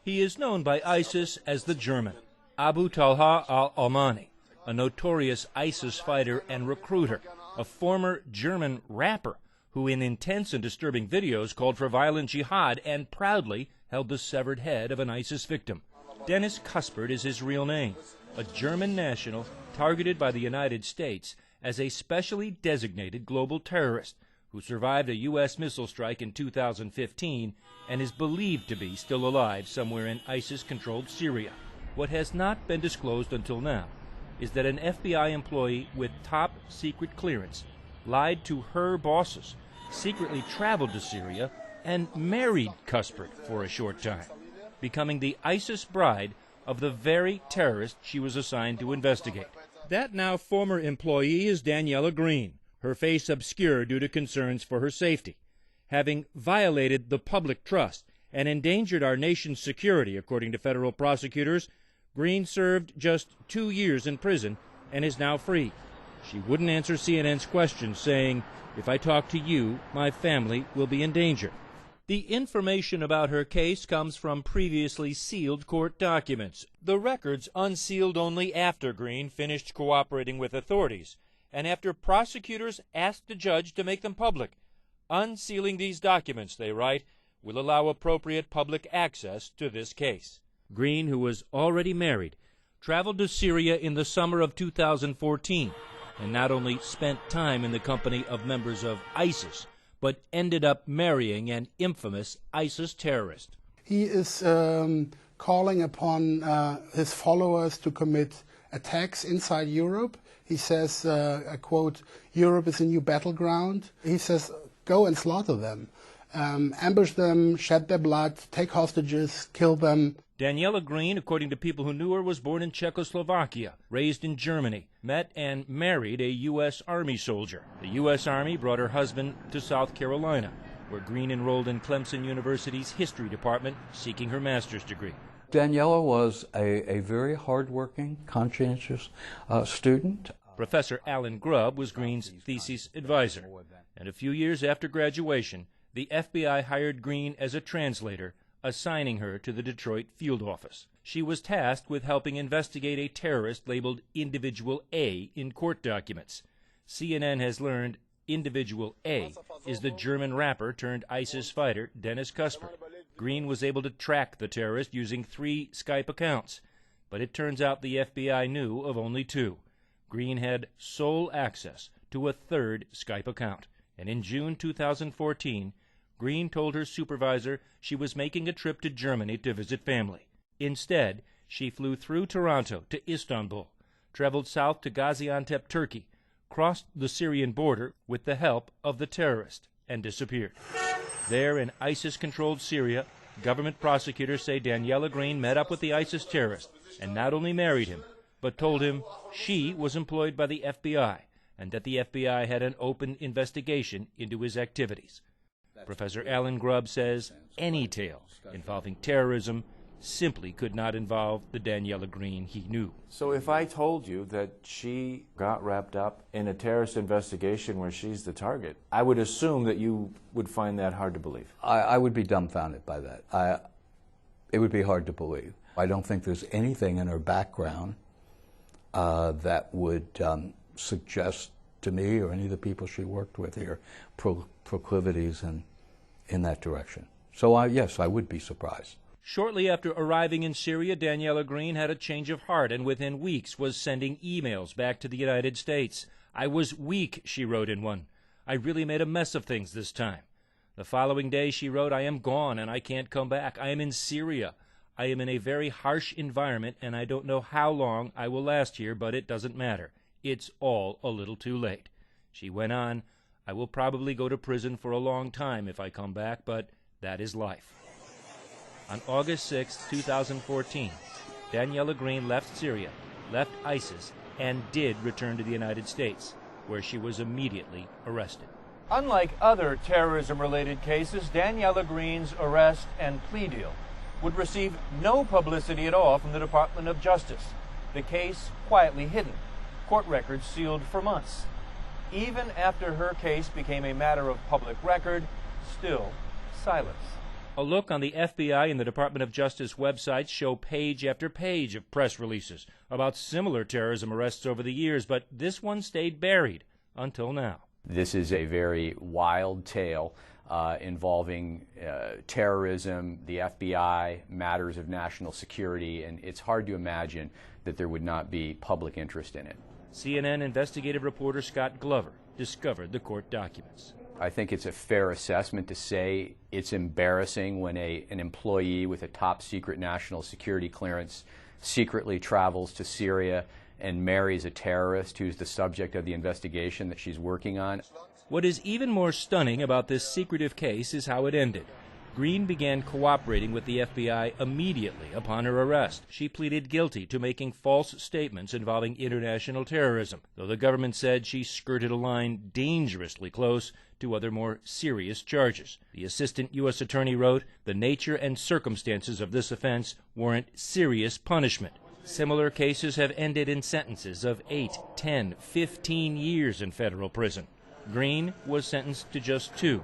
He is known by ISIS as the German, Abu Talha al-Almani, a notorious ISIS fighter and recruiter, a former German rapper who in intense and disturbing videos called for violent jihad and proudly held the severed head of an ISIS victim. Dennis Kuspert is his real name, a German national targeted by the United States as a specially designated global terrorist who survived a U.S. missile strike in 2015 and is believed to be still alive somewhere in ISIS-controlled Syria. What has not been disclosed until now is that an FBI employee with top-secret clearance lied to her bosses, secretly traveled to Syria, and married Kuspert for a short time, becoming the ISIS bride of the very terrorist she was assigned to investigate. That now former employee is Daniela Green, her face obscured due to concerns for her safety. Having violated the public trust and endangered our nation's security, according to federal prosecutors, Green served just 2 years in prison and is now free. She wouldn't answer CNN's questions, saying, "If I talk to you, my family will be in danger." The information about her case comes from previously sealed court documents, the records unsealed only after Green finished cooperating with authorities, and after prosecutors asked the judge to make them public. Unsealing these documents, they write, will allow appropriate public access to this case. Green, who was already married, traveled to Syria in the summer of 2014 and not only spent time in the company of members of ISIS, but ended up marrying an infamous ISIS terrorist. He is calling upon his followers to commit attacks inside Europe. He says, I quote, "Europe is a new battleground." He says, go and slaughter them. Ambush them, shed their blood, take hostages, kill them. Daniela Green, according to people who knew her, was born in Czechoslovakia, raised in Germany, met and married a U.S. Army soldier. The U.S. Army brought her husband to South Carolina, where Green enrolled in Clemson University's history department, seeking her master's degree. Daniela was a very hardworking, conscientious student. Professor Alan Grubb was Green's thesis advisor, and a few years after graduation, the FBI hired Green as a translator, assigning her to the Detroit field office. She was tasked with helping investigate a terrorist labeled Individual A in court documents. CNN has learned Individual A is the German rapper turned ISIS fighter Dennis Kuspert. Green was able to track the terrorist using 3 Skype accounts, but it turns out the FBI knew of only 2. Green had sole access to a 3rd Skype account, and in June 2014, Green told her supervisor she was making a trip to Germany to visit family. Instead, she flew through Toronto to Istanbul, traveled south to Gaziantep, Turkey, crossed the Syrian border with the help of the terrorist, and disappeared. There in ISIS-controlled Syria, government prosecutors say Daniela Green met up with the ISIS terrorist and not only married him, but told him she was employed by the FBI and that the FBI had an open investigation into his activities. Professor Alan Grubb says any tale involving terrorism simply could not involve the Daniela Green he knew. So if I told you that she got wrapped up in a terrorist investigation where she's the target, I would assume that you would find that hard to believe. I would be dumbfounded by that. It would be hard to believe. I don't think there's anything in her background that would suggest to me or any of the people she worked with here proclivities in that direction. So yes, I would be surprised. Shortly after arriving in Syria, Daniela Green had a change of heart and within weeks was sending emails back to the United States. "I was weak," she wrote in one. "I really made a mess of things this time." The following day she wrote, "I am gone and I can't come back. I am in Syria. I am in a very harsh environment and I don't know how long I will last here, but it doesn't matter. It's all a little too late." She went on, "I will probably go to prison for a long time if I come back, but that is life." On August 6, 2014, Daniela Green left Syria, left ISIS, and did return to the United States, where she was immediately arrested. Unlike other terrorism-related cases, Daniela Green's arrest and plea deal would receive no publicity at all from the Department of Justice. The case quietly hidden, court records sealed for months. Even after her case became a matter of public record, still silence. A look on the FBI and the Department of Justice websites show page after page of press releases about similar terrorism arrests over the years, but this one stayed buried until now. This is a very wild tale involving terrorism, the FBI, matters of national security, and it's hard to imagine that there would not be public interest in it. CNN investigative reporter Scott Glover discovered the court documents. I think it's a fair assessment to say it's embarrassing when an employee with a top secret national security clearance secretly travels to Syria and marries a terrorist who's the subject of the investigation that she's working on. What is even more stunning about this secretive case is how it ended. Green began cooperating with the FBI immediately upon her arrest. She pleaded guilty to making false statements involving international terrorism, though the government said she skirted a line dangerously close to other more serious charges. The assistant U.S. attorney wrote, "The nature and circumstances of this offense warrant serious punishment." Similar cases have ended in sentences of 8, 10, 15 years in federal prison. Green was sentenced to just 2.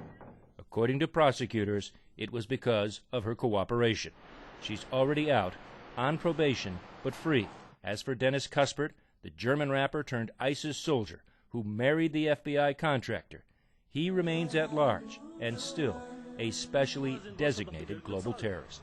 According to prosecutors, it was because of her cooperation. She's already out, on probation, but free. As for Dennis Cuthbert, the German rapper turned ISIS soldier who married the FBI contractor, he remains at large and still a specially designated global terrorist.